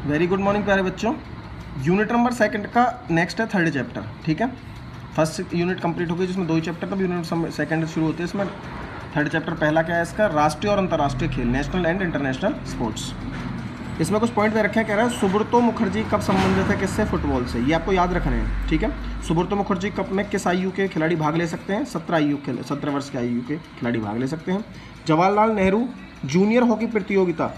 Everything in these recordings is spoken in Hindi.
वेरी गुड मॉर्निंग प्यारे बच्चों। यूनिट नंबर सेकंड का नेक्स्ट है थर्ड चैप्टर। ठीक है, फर्स्ट यूनिट कंप्लीट हो गई जिसमें 2 ही चैप्टर था, यूनिट सेकंड शुरू होते हैं। इसमें थर्ड चैप्टर पहला क्या है इसका, राष्ट्रीय और अंतर्राष्ट्रीय खेल, नेशनल एंड इंटरनेशनल स्पोर्ट्स। इसमें कुछ पॉइंट दे रखे हैं। कह रहा है सुब्रतो मुखर्जी कब संबंधित है किससे, फुटबॉल से। ये आपको याद रखने हैं। ठीक है, सुब्रतो मुखर्जी कप में किस आयु के खिलाड़ी भाग ले सकते हैं, 17 वर्ष के आयु के खिलाड़ी भाग ले सकते हैं। जवाहरलाल नेहरू जूनियर हॉकी प्रतियोगिता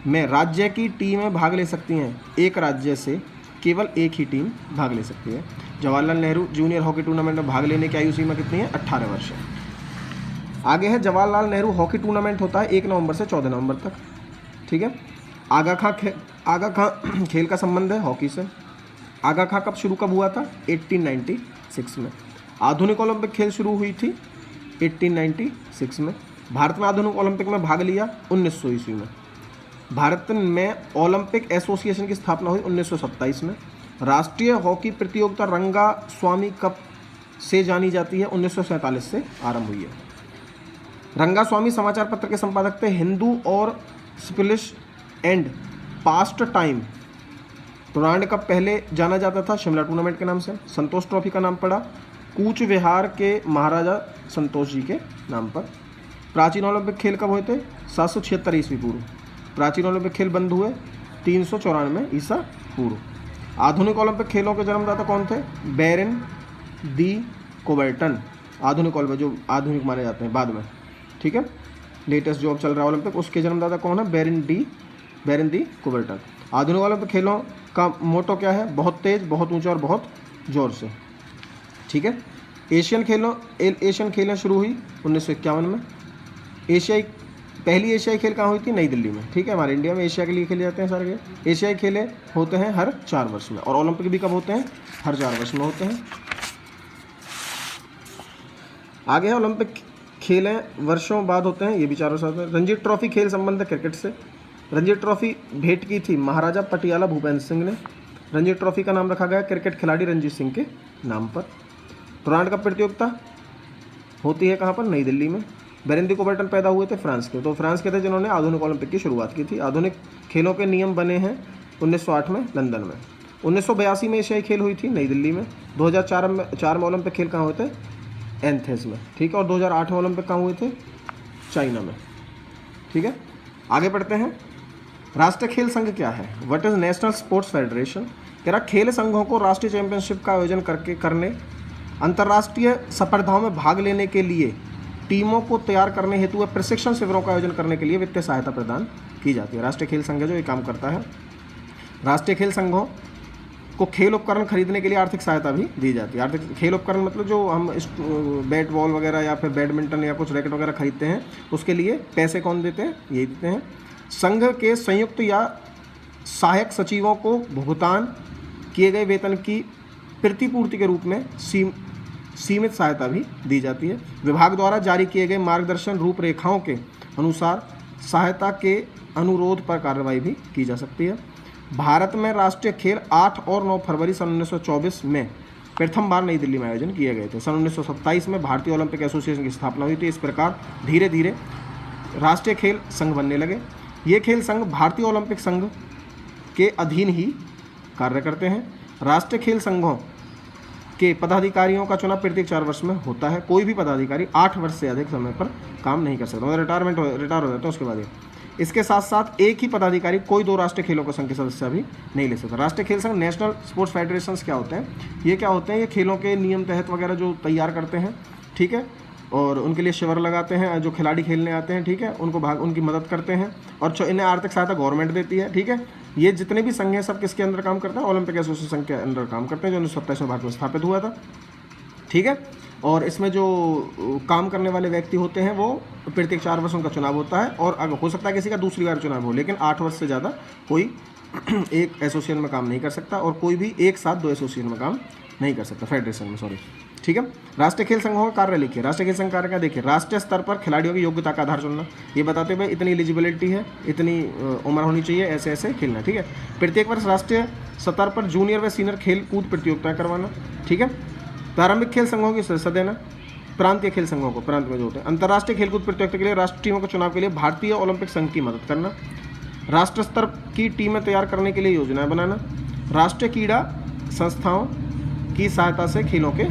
में राज्य की टीमें भाग ले सकती हैं, एक राज्य से केवल एक ही टीम भाग ले सकती है। Jawaharlal Nehru junior hockey tournament में भाग लेने की आयु सीमा कितनी है, 18 वर्ष है। आगे है जवाहरलाल नेहरू हॉकी टूर्नामेंट होता है 1 नवंबर से 14 नवंबर तक। ठीक है, आगा खां खेल का संबंध है हॉकी से। आगा खां कब शुरू हुआ था, 1896 में। आधुनिक ओलंपिक खेल शुरू हुई थी 1896 में। भारत में आधुनिक ओलंपिक में भाग लिया 1900 ईस्वी में। भारत में ओलंपिक एसोसिएशन की स्थापना हुई 1927 में। राष्ट्रीय हॉकी प्रतियोगिता रंगा स्वामी कप से जानी जाती है, 1947 से आरंभ हुई है। रंगा स्वामी समाचार पत्र के संपादक थे। हिंदू और स्प्लिश and pastime tournament cup पहले जाना जाता था शिमला टूर्नामेंट के नाम से। संतोष ट्रॉफी का नाम पड़ा कूच विहार के महाराजा संतोष जी के नाम पर। प्राचीन ओलंपिक खेल कब हुए थे, 776 ईस्वी पूर्व। प्राचीन ओलंपिक खेल बंद हुए 394 ईसा पूर्व। आधुनिक ओलंपिक खेलों के जन्मदाता कौन थे, बैरन दी कोबर्टन। आधुनिक ओलंपिक जो आधुनिक माने जाते हैं बाद में। ठीक है, लेटेस्ट जो अब चल रहा है ओलंपिक, उसके जन्मदाता कौन है, बैरन दी कोबर्टन। आधुनिक ओलंपिक खेलों का मोटो क्या है, बहुत तेज, बहुत ऊंचा और बहुत जोर से। ठीक है, एशियन खेलें शुरू हुई 1951 में। पहली एशियाई खेल कहाँ हुई थी, नई दिल्ली में। ठीक है, हमारे इंडिया में एशिया के लिए खेले जाते हैं सारे खेल। एशियाई खेलें होते हैं हर 4 वर्ष में, और ओलंपिक भी कब होते हैं, हर 4 वर्ष में होते हैं। आगे है ओलंपिक खेलें वर्षों बाद होते हैं, ये भी 4 वर्ष होते हैं। रणजी ट्रॉफी खेल संबंध है क्रिकेट से। रणजी ट्रॉफी भेंट की थी महाराजा पटियाला भूपेंद्र सिंह ने। रणजी ट्रॉफी का नाम रखा गया क्रिकेट खिलाड़ी रणजीत सिंह के नाम पर। टूर्नामेंट कप प्रतियोगिता होती है कहाँ पर, नई दिल्ली में। बैरन दी कोबर्टन पैदा हुए थे फ्रांस के, तो फ्रांस के थे जिन्होंने आधुनिक ओलंपिक की शुरुआत की थी। आधुनिक खेलों के नियम बने हैं 1908 में लंदन में। 1982 में एशियाई खेल हुई थी नई दिल्ली में। 2004 में ओलंपिक खेल कहाँ हुए थे, एथेंस में। ठीक है, और 2008 में ओलंपिक कहाँ हुए थे, चाइना में। ठीक है, आगे बढ़ते हैं। राष्ट्रीय खेल संघ क्या है, what is national sports federation. कह रहा खेल संघों को राष्ट्रीय चैंपियनशिप का आयोजन करने, अंतर्राष्ट्रीय स्पर्धाओं में भाग लेने के लिए, टीमों को तैयार करने हेतु व प्रशिक्षण शिविरों का आयोजन करने के लिए वित्तीय सहायता प्रदान की जाती है। राष्ट्रीय खेल संघ जो ये काम करता है। राष्ट्रीय खेल संघों को खेल उपकरण खरीदने के लिए आर्थिक सहायता भी दी जाती है। आर्थिक खेल उपकरण मतलब जो हम बैट बॉल वगैरह या फिर बैडमिंटन या कुछ रैकेट वगैरह खरीदते हैं, उसके लिए पैसे कौन देते हैं, ये देते हैं। संघ के संयुक्त या सहायक सचिवों को भुगतान किए गए वेतन की प्रतिपूर्ति के रूप में सीमित सहायता भी दी जाती है। विभाग द्वारा जारी किए गए मार्गदर्शन रूपरेखाओं के अनुसार सहायता के अनुरोध पर कार्रवाई भी की जा सकती है। भारत में राष्ट्रीय खेल 8 और 9 फरवरी सन 1924 में प्रथम बार नई दिल्ली में आयोजन किए गए थे। सन 1927 में भारतीय ओलंपिक एसोसिएशन की स्थापना हुई थी। इस प्रकार धीरे धीरे राष्ट्रीय खेल संघ बनने लगे। ये खेल संघ भारतीय ओलंपिक संघ के अधीन ही कार्य करते हैं। राष्ट्रीय खेल संघों के पदाधिकारियों का चुनाव प्रत्येक 4 वर्ष में होता है। कोई भी पदाधिकारी 8 वर्ष से अधिक समय पर काम नहीं कर सकता, मतलब रिटायर हो जाता है उसके बाद ये। इसके साथ साथ एक ही पदाधिकारी कोई 2 राष्ट्रीय खेलों का संघ के सदस्य भी नहीं ले सकता। राष्ट्रीय खेल संघ नेशनल स्पोर्ट्स फेडरेशंस क्या होते हैं, ये क्या होते हैं, ये खेलों के नियम तहत वगैरह जो तैयार करते हैं। ठीक है, और उनके लिए शिविर लगाते हैं, जो खिलाड़ी खेलने आते हैं। ठीक है, उनकी मदद करते हैं, और इन्हें आर्थिक सहायता गवर्नमेंट देती है। ठीक है, ये जितने भी संघ हैं सब किसके अंदर काम करते हैं, ओलंपिक एसोसिएशन के अंदर काम करते हैं, जो 1927 में भारत में स्थापित हुआ था। ठीक है, और इसमें जो काम करने वाले व्यक्ति होते हैं वो प्रत्येक 4 वर्षों का चुनाव होता है, और अगर हो सकता है किसी का दूसरी बार चुनाव हो, लेकिन 8 वर्ष से ज़्यादा कोई एक एसोसिएशन में काम नहीं कर सकता, और कोई भी एक साथ 2 एसोसिएशन में काम नहीं कर सकता, फेडरेशन में, सॉरी। ठीक है, राष्ट्रीय खेल संघों का कार्य लिखिए। राष्ट्रीय खेल संघ कार्य का देखिए, राष्ट्रीय स्तर पर खिलाड़ियों की योग्यता का आधार चुनना, ये बताते हुए इतनी एलिजिबिलिटी है, इतनी उम्र होनी चाहिए, ऐसे ऐसे खेलना। ठीक है, प्रत्येक वर्ष राष्ट्रीय स्तर पर जूनियर व सीनियर खेल कूद प्रतियोगिताएं करवाना। ठीक है, प्रारंभिक खेल संघों की सदस्य देना। प्रांतीय खेल संघों को, प्रांत में जो होते हैं। अंतर्राष्ट्रीय खेलकूद प्रतियोगिता के लिए राष्ट्रीय टीमों के चुनाव के लिए भारतीय ओलंपिक संघ की मदद करना। राष्ट्र स्तर की टीमें तैयार करने के लिए योजनाएं बनाना, राष्ट्रीय क्रीड़ा संस्थाओं की सहायता से खेलों के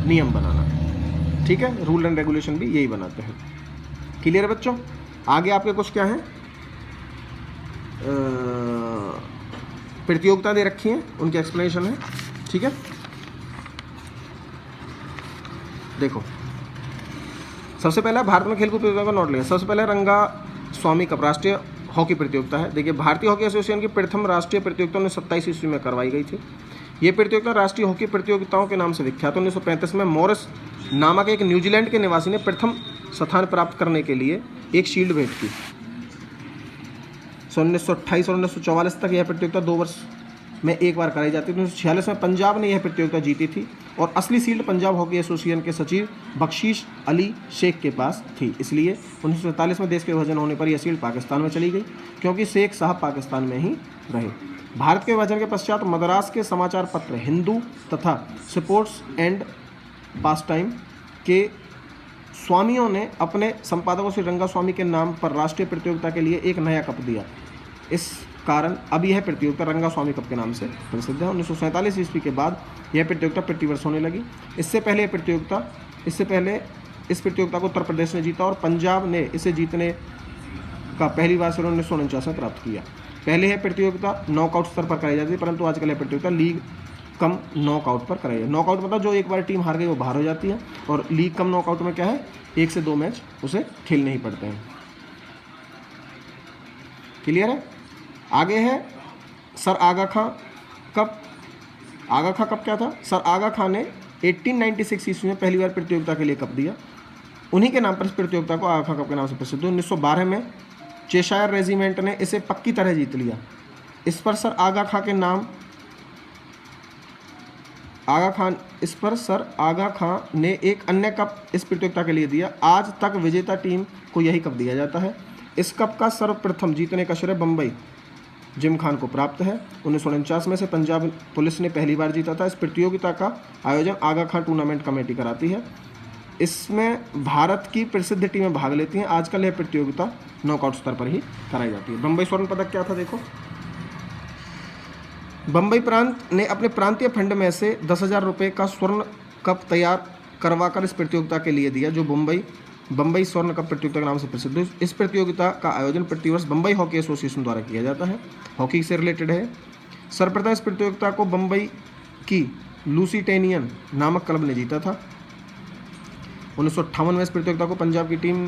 नियम बनाना। ठीक है, रूल एंड रेगुलेशन भी यही बनाते हैं। क्लियर है बच्चों? आगे आपके कुछ क्या है, प्रतियोगिता दे रखी है, उनकी एक्सप्लेनेशन है। ठीक है, देखो सबसे पहला भारत में खेलकूद प्रतियोगिता का नोट लिया। सबसे पहले रंगा स्वामी कप राष्ट्रीय हॉकी प्रतियोगिता है। देखिए, भारतीय हॉकी एसोसिएशन की प्रथम राष्ट्रीय प्रतियोगिता 1927 ईस्वी में करवाई गई थी। ये प्रतियोगिता राष्ट्रीय हॉकी प्रतियोगिताओं के नाम से विख्यात। 1935 में मॉरिस नामक एक न्यूजीलैंड के निवासी ने प्रथम स्थान प्राप्त करने के लिए एक शील्ड भेंट की। 1928 और 1944 तक यह प्रतियोगिता 2 वर्ष में एक बार कराई जाती थी। 1946 में पंजाब ने यह प्रतियोगिता जीती थी और असली शील्ड पंजाब हॉकी एसोसिएशन के सचिव बख्शीश अली शेख के पास थी। इसलिए 1947 में देश के विभाजन होने पर यह शील्ड पाकिस्तान में चली गई, क्योंकि शेख साहब पाकिस्तान में ही रहे। भारत के विभाजन के पश्चात मद्रास के समाचार पत्र हिंदू तथा स्पोर्ट्स एंड पास टाइम के स्वामियों ने अपने संपादकों श्री रंगा स्वामी के नाम पर राष्ट्रीय प्रतियोगिता के लिए एक नया कप दिया। इस कारण अब यह प्रतियोगिता रंगा स्वामी कप के नाम से प्रसिद्ध है। 1947 ईस्वी के बाद यह प्रतियोगिता प्रतिवर्ष होने लगी। इससे पहले इस प्रतियोगिता को उत्तर प्रदेश ने जीता और पंजाब ने इसे जीतने का पहली बार 1949 में प्राप्त किया। पहले यह प्रतियोगिता नॉकआउट स्तर पर कराई जाती थी, परंतु आजकल यह प्रतियोगिता लीग कम नॉकआउट पर कराई है। नॉकआउट मतलब जो एक बार टीम हार गई वो बाहर हो जाती है, और लीग कम नॉकआउट में क्या है, 1 से 2 मैच उसे खेलने ही पड़ते हैं। क्लियर है? आगे है सर आगा खां कप। आगा खां कप क्या था? सर आगा खां ने 1896 ईस्वी में पहली बार प्रतियोगिता के लिए कप दिया। उन्हीं के नाम पर इस प्रतियोगिता को आगा खां कप के नाम से प्रसिद्ध हुई। 1912 में चेशायर रेजिमेंट ने इसे पक्की तरह जीत लिया। इस पर सर आगा खां ने एक अन्य कप इस प्रतियोगिता के लिए दिया। आज तक विजेता टीम को यही कप दिया जाता है। इस कप का सर्वप्रथम जीतने का श्रेय बम्बई जिम खान को प्राप्त है। 1949 में से पंजाब पुलिस ने पहली बार जीता था। इस प्रतियोगिता का आयोजन आगा खां टूर्नामेंट कमेटी कराती है। इसमें भारत की प्रसिद्ध टीमें भाग लेती हैं। आजकल यह प्रतियोगिता नॉकआउट स्तर पर ही कराई जाती है। बम्बई स्वर्ण पदक क्या था? देखो, बम्बई प्रांत ने अपने प्रांतीय फंड में से 10,000 रुपये का स्वर्ण कप तैयार करवाकर इस प्रतियोगिता के लिए दिया, जो बम्बई स्वर्ण कप प्रतियोगिता के नाम से प्रसिद्ध है। इस प्रतियोगिता का आयोजन प्रतिवर्ष बम्बई हॉकी एसोसिएशन द्वारा किया जाता है। हॉकी से रिलेटेड है। सर्वप्रथम इस प्रतियोगिता को बम्बई की लुसिटेनियन नामक क्लब ने जीता था। 1958 में इस प्रतियोगिता को पंजाब की टीम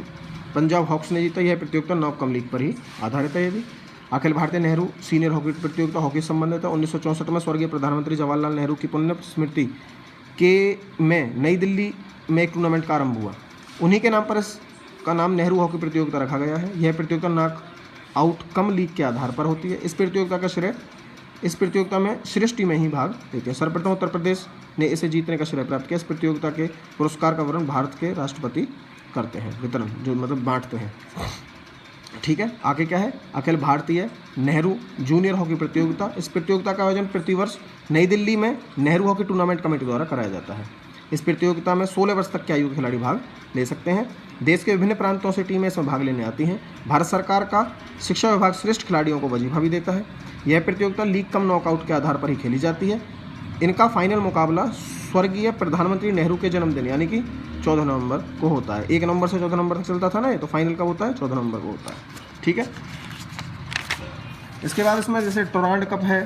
पंजाब हॉक्स ने जीता। यह प्रतियोगिता नॉककम लीग पर ही आधारित है। यदि अखिल भारतीय नेहरू सीनियर हॉकी प्रतियोगिता हॉकी से संबंधित है। 1964 में स्वर्गीय प्रधानमंत्री जवाहरलाल नेहरू की पुण्य स्मृति में नई दिल्ली में एक टूर्नामेंट का आरंभ हुआ। उन्हीं के नाम पर इसका नाम नेहरू हॉकी प्रतियोगिता रखा गया है। यह प्रतियोगिता नॉक आउट कम लीग के आधार पर होती है। इस प्रतियोगिता में श्रेष्ठ टीमें ही भाग लेती हैं। सर्वप्रथम उत्तर प्रदेश ने इसे जीतने का श्रेय प्राप्त किया। इस प्रतियोगिता के पुरस्कार का वितरण भारत के राष्ट्रपति करते हैं, जो मतलब बांटते हैं। ठीक है, आगे क्या है? अखिल भारतीय नेहरू जूनियर हॉकी प्रतियोगिता। इस प्रतियोगिता का आयोजन प्रतिवर्ष नई दिल्ली में नेहरू हॉकी टूर्नामेंट कमेटी द्वारा कराया जाता है। इस प्रतियोगिता में 16 वर्ष तक के आयु के खिलाड़ी भाग ले सकते हैं। देश के विभिन्न प्रांतों से टीमें इसमें भाग लेने आती हैं। भारत सरकार का शिक्षा विभाग श्रेष्ठ खिलाड़ियों को वजीफा भी देता है। यह प्रतियोगिता लीग कम नॉकआउट के आधार पर ही खेली जाती है। इनका फाइनल मुकाबला स्वर्गीय प्रधानमंत्री नेहरू के जन्मदिन यानी कि 14 नवंबर को होता है। 1 नवंबर से 14 नवंबर तक चलता था ना, ये तो फाइनल कब होता है? 14 नवंबर को होता है। ठीक है, इसके बाद इसमें जैसे टोरांड कप है,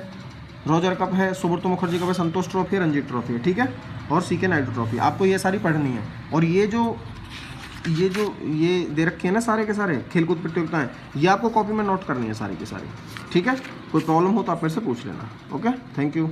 रोजर कप है, सुब्रतो मुखर्जी कप है, संतोष ट्रॉफी है, रणजी ट्रॉफी है। ठीक है, और सीके नायडू ट्रॉफी। आपको ये सारी पढ़नी है। और ये दे रखे हैं ना सारे के सारे खेलकूद प्रतियोगिताएं, ये आपको कॉपी में नोट करनी है सारी की सारी। ठीक है, कोई प्रॉब्लम हो तो आप मेरे से पूछ लेना। Okay, thank you.